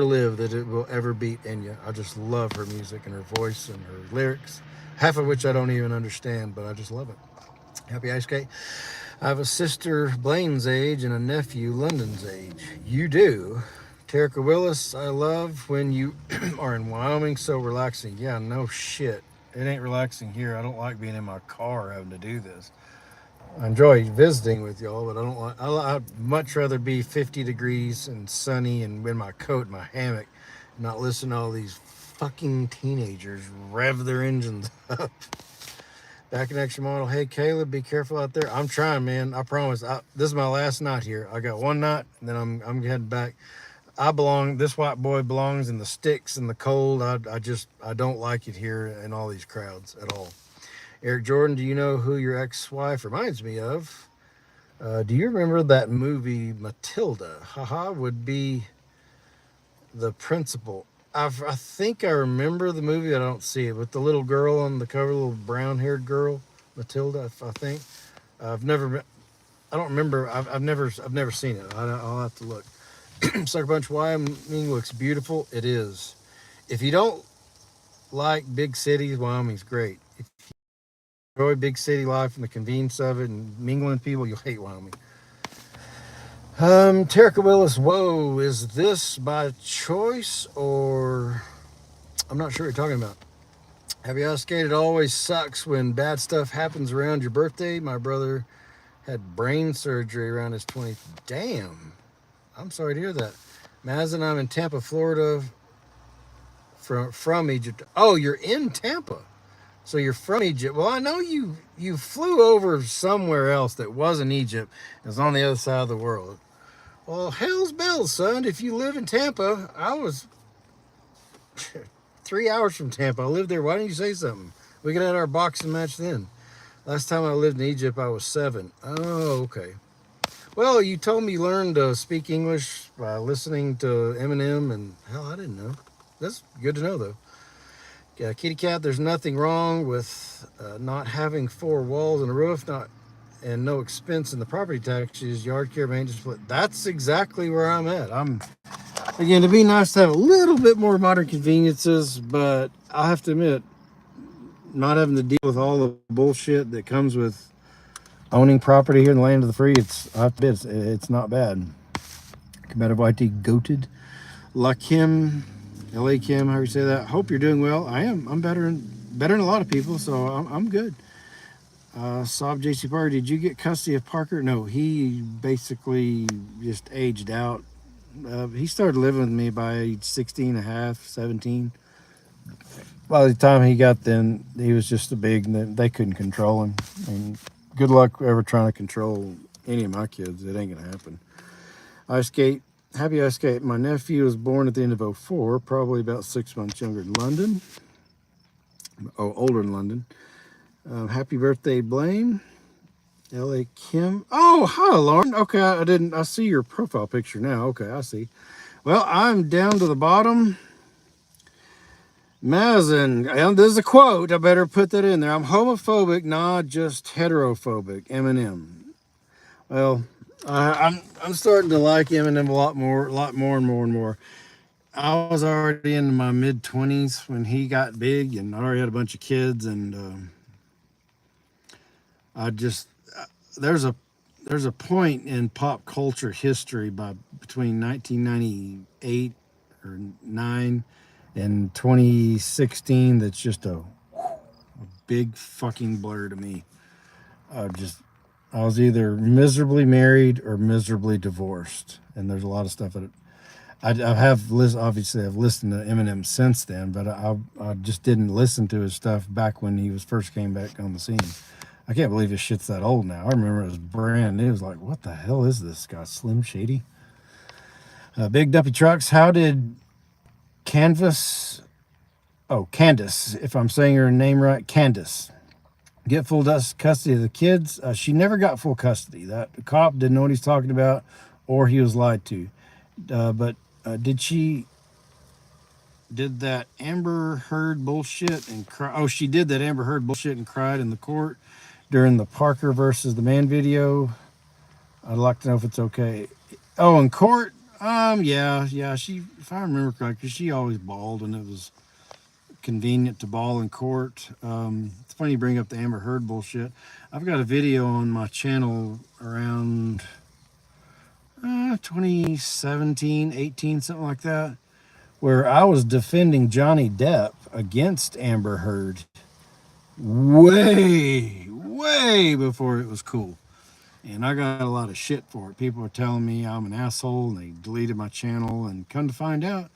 Speaker 1: live that it will ever beat Enya. I just love her music and her voice and her lyrics, half of which I don't even understand, but I just love it. Happy Ice Skate. I have a sister Blaine's age and a nephew London's age. You do. Terica Willis, I love when you are in Wyoming, so relaxing. Yeah, no shit. It ain't relaxing here. I don't like being in my car having to do this. I enjoy visiting with y'all, but I'd much rather be 50 degrees and sunny and in my coat, my hammock, and not listen to all these fucking teenagers rev their engines up. Back in extra model. Hey, Caleb, be careful out there. I'm trying, man. I promise. This is my last night here. I got one night, and then I'm heading back. This white boy belongs in the sticks and the cold. I don't like it here in all these crowds at all. Eric Jordan, do you know who your ex-wife reminds me of? Do you remember that movie Matilda? Haha, would be the principal. I think I remember the movie. I don't see it, with the little girl on the cover, little brown-haired girl, Matilda. I think. I don't remember. I've never seen it. I'll have to look. Sucker Punch, Wyoming looks beautiful. It is. If you don't like big cities, Wyoming's great. If you enjoy big city life and the convenience of it and mingling with people, you'll hate Wyoming. Terica Willis, whoa, is this by choice or... I'm not sure what you're talking about. Have you skated? It always sucks when bad stuff happens around your birthday. My brother had brain surgery around his 20th. Damn. I'm sorry to hear that. Mazin, I'm in Tampa, Florida, from Egypt. Oh, you're in Tampa. So you're from Egypt. Well, I know you flew over somewhere else that wasn't Egypt. It was on the other side of the world. Well, hell's bells, son. If you live in Tampa, I was 3 hours from Tampa. I lived there. Why didn't you say something? We could have had our boxing match then. Last time I lived in Egypt, I was 7. Oh, okay. Well, you told me you learned to speak English by listening to Eminem, and hell, I didn't know. That's good to know, though. Kitty Cat, there's nothing wrong with not having 4 walls and a roof, and no expense in the property taxes, yard care, maintenance split. That's exactly where I'm at. Again, it'd be nice to have a little bit more modern conveniences, but I have to admit, not having to deal with all the bullshit that comes with owning property here in the land of the free, it's not bad. Combative YT goated. La Kim, LA Kim, how you say that? Hope you're doing well. I am. I'm better than a lot of people, so I'm good. Sob JC Parker, did you get custody of Parker? No, he basically just aged out. He started living with me by age 16 and a half, 17. By the time he got then, he was just a big, they couldn't control him. And good luck ever trying to control any of my kids. It ain't gonna happen. Ice skate, happy ice skate. My nephew was born at the end of 04, probably about 6 months younger than London. Oh, older in London. Happy birthday, Blaine. L.A. Kim. Oh, hi, Lauren. Okay, I see your profile picture now. Okay, I see. Well, I'm down to the bottom. Mazen, and this is a quote. I better put that in there. I'm homophobic, not just heterophobic. Eminem. Well, I'm starting to like Eminem a lot more and more and more. I was already in my mid-20s when he got big, and I already had a bunch of kids, and I just there's a there's a point in pop culture history by between 1998 or 9 and 2016 that's just a big fucking blur to me. Just I was either miserably married or miserably divorced, and there's a lot of stuff that I have obviously I've listened to Eminem since then, but I just didn't listen to his stuff back when he was first came back on the scene. I can't believe his shit's that old now. I remember it was brand new. It was like, what the hell is this guy? Slim Shady. Big Duppy Trucks. How did Candace, if I'm saying her name right, Candace, get full custody of the kids? She never got full custody. That the cop didn't know what he's talking about, or he was lied to. But did that Amber Heard bullshit and cry? Oh, she did that Amber Heard bullshit and cried in the court during the Parker versus the Man video. I'd like to know if it's okay. Oh, in court? Yeah. She, if I remember correctly, she always bawled, and it was convenient to bawl in court. It's funny you bring up the Amber Heard bullshit. I've got a video on my channel around 2017, 18, something like that, where I was defending Johnny Depp against Amber Heard way before it was cool. And I got a lot of shit for it. People are telling me I'm an asshole, and they deleted my channel. And come to find out,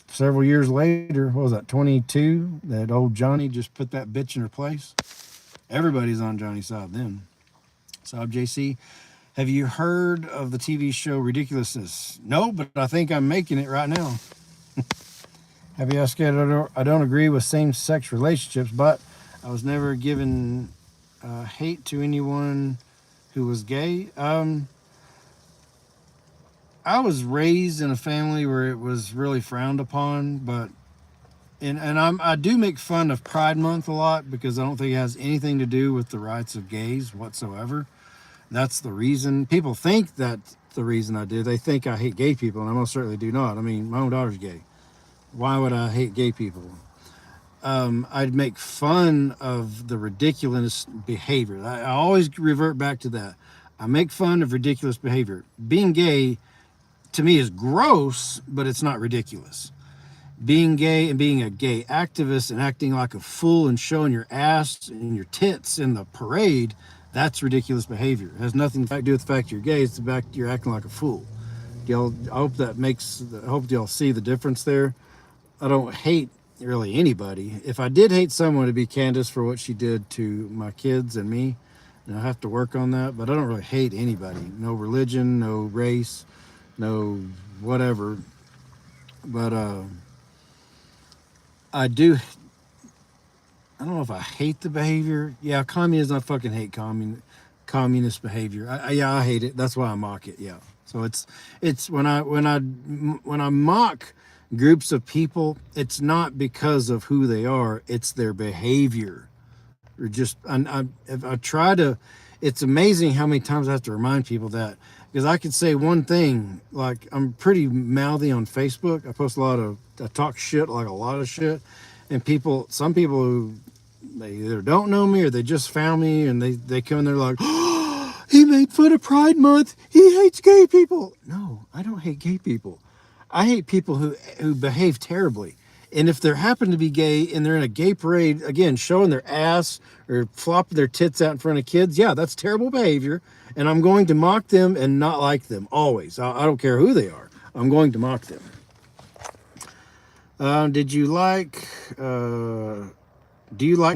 Speaker 1: several years later, what was that, 22, that old Johnny just put that bitch in her place. Everybody's on Johnny's side then. So, JC, have you heard of the TV show Ridiculousness? No, but I think I'm making it right now. Have you asked? I don't agree with same-sex relationships, but I was never given hate to anyone who was gay. I was raised in a family where it was really frowned upon, but I do make fun of Pride Month a lot because I don't think it has anything to do with the rights of gays whatsoever. That's the reason. People think that's the reason I do. They think I hate gay people, and I most certainly do not. I mean, my own daughter's gay. Why would I hate gay people? I'd make fun of the ridiculous behavior. I always revert back to that. I make fun of ridiculous behavior. Being gay, to me, is gross, but it's not ridiculous. Being gay and being a gay activist and acting like a fool and showing your ass and your tits in the parade, that's ridiculous behavior. It has nothing to do with the fact you're gay. It's the fact you're acting like a fool. I hope y'all see the difference there. I don't hate really anybody. If I did hate someone, it'd be Candace for what she did to my kids and me. And I have to work on that, but I don't really hate anybody. No religion, no race, no whatever. But I don't know if I hate the behavior. Yeah, communism, I fucking hate communist behavior. I hate it. That's why I mock it. Yeah. So it's when I mock groups of people, it's not because of who they are, it's their behavior. Or just if I try to, it's amazing how many times I have to remind people that, because I could say one thing, like I'm pretty mouthy on Facebook. I talk shit, like a lot of shit, and some people who they either don't know me or they just found me, and they come in there like, oh, he made fun of Pride Month, he hates gay people. No, I don't hate gay people. I hate people who behave terribly. And if they happen to be gay and they're in a gay parade, again, showing their ass or flopping their tits out in front of kids, yeah, that's terrible behavior. And I'm going to mock them and not like them, always. I don't care who they are. I'm going to mock them. Do you like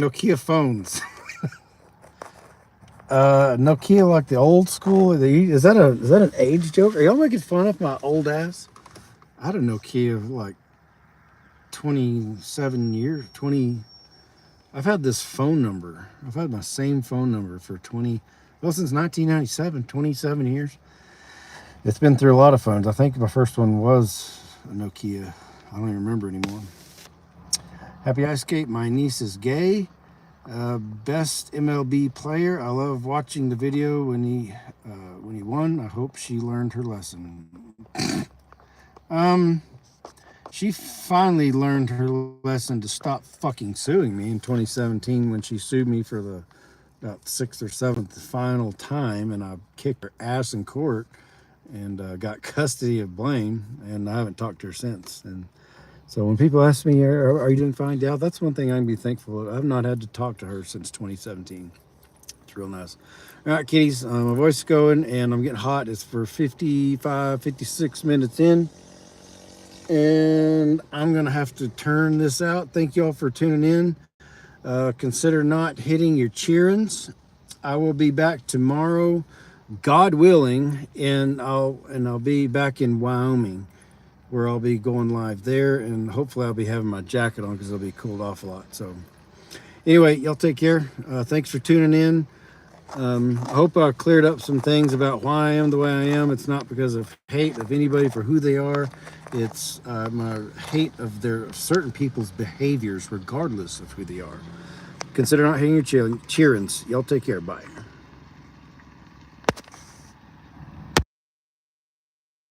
Speaker 1: Nokia phones? Nokia, like the old school? Is that an age joke? Are y'all making fun of my old ass? I had a Nokia, like, 27 years, 20. I've had this phone number. I've had my same phone number for since 1997, 27 years. It's been through a lot of phones. I think my first one was a Nokia. I don't even remember anymore. Happy Ice Skate. My niece is gay. Best MLB player. I love watching the video when he won. I hope she learned her lesson. She finally learned her lesson to stop fucking suing me in 2017 when she sued me for the about 6th or 7th final time, and I kicked her ass in court and got custody of Blaine, and I haven't talked to her since. And so when people ask me, are you going to find out? That's one thing I can be thankful of. I've not had to talk to her since 2017. It's real nice. All right, kitties, my voice is going, and I'm getting hot. It's for 56 minutes in, and I'm going to have to turn this out. Thank you all for tuning in. Consider not hitting your cheerings. I will be back tomorrow, God willing, and I'll be back in Wyoming, where I'll be going live there, and hopefully I'll be having my jacket on because it'll be cooled off a lot. So anyway, y'all take care. Thanks for tuning in. I hope I cleared up some things about why I am the way I am. It's not because of hate of anybody for who they are. It's my hate of certain people's behaviors regardless of who they are. Consider not hitting your cheerings. Y'all take care. Bye.